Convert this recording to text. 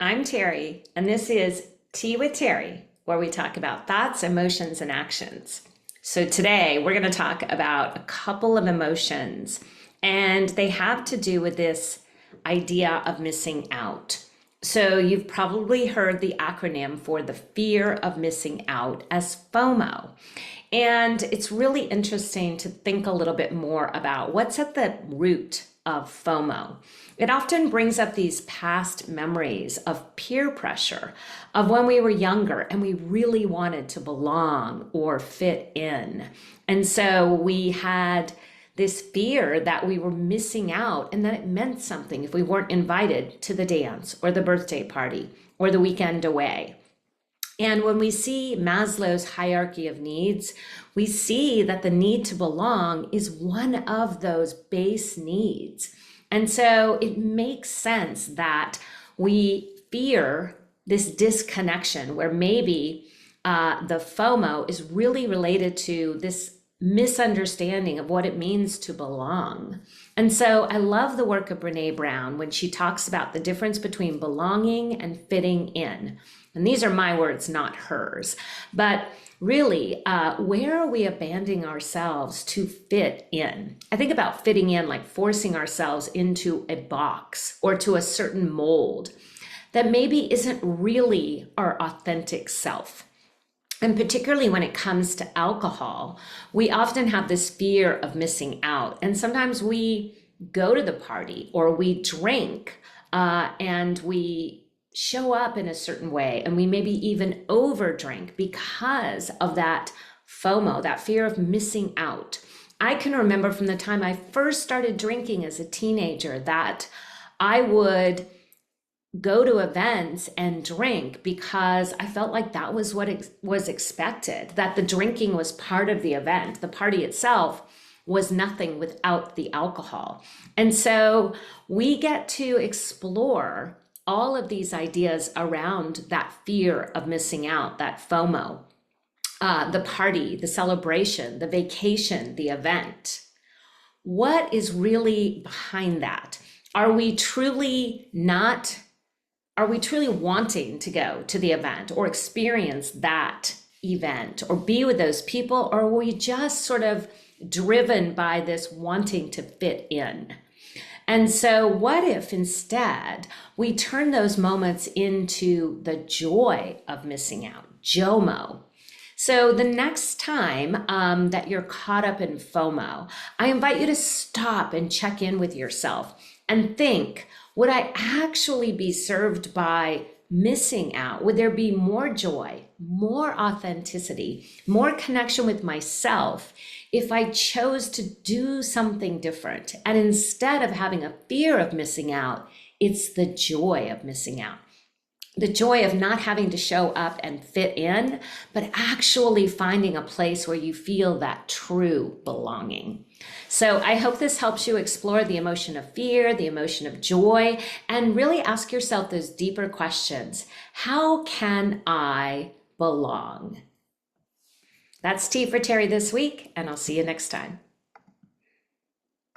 I'm Teri, and this is Tea with Teri, where we talk about thoughts, emotions, and actions. So today we're going to talk about a couple of emotions, and they have to do with this idea of missing out. So you've probably heard the acronym for the fear of missing out as FOMO. And it's really interesting to think a little bit more about what's at the root of FOMO. It often brings up these past memories of peer pressure, of when we were younger and we really wanted to belong or fit in. And so we had this fear that we were missing out and that it meant something if we weren't invited to the dance or the birthday party or the weekend away. And when we see Maslow's hierarchy of needs, we see that the need to belong is one of those base needs. And so it makes sense that we fear this disconnection where maybe the FOMO is really related to this misunderstanding of what it means to belong. And so I love the work of Brené Brown when she talks about the difference between belonging and fitting in. And these are my words, not hers. But really, where are we abandoning ourselves to fit in? I think about fitting in like forcing ourselves into a box or to a certain mold that maybe isn't really our authentic self. And particularly when it comes to alcohol, we often have this fear of missing out. And sometimes we go to the party or we drink and we show up in a certain way, and we maybe even overdrink because of that FOMO, that fear of missing out. I can remember from the time I first started drinking as a teenager that I would go to events and drink because I felt like that was what was expected, that the drinking was part of the event. The party itself was nothing without the alcohol. And so we get to explore all of these ideas around that fear of missing out, that FOMO, the party, the celebration, the vacation, the event. What is really behind that? Are we truly wanting to go to the event or experience that event or be with those people? Or are we just sort of driven by this wanting to fit in? And so what if instead we turn those moments into the joy of missing out, JOMO? So the next time that you're caught up in FOMO, I invite you to stop and check in with yourself and think, would I actually be served by missing out? Would there be more joy, more authenticity, more connection with myself if I chose to do something different? And instead of having a fear of missing out, it's the joy of missing out. The joy of not having to show up and fit in, but actually finding a place where you feel that true belonging. So I hope this helps you explore the emotion of fear, the emotion of joy, and really ask yourself those deeper questions. How can I belong? That's Tea for Teri this week, and I'll see you next time.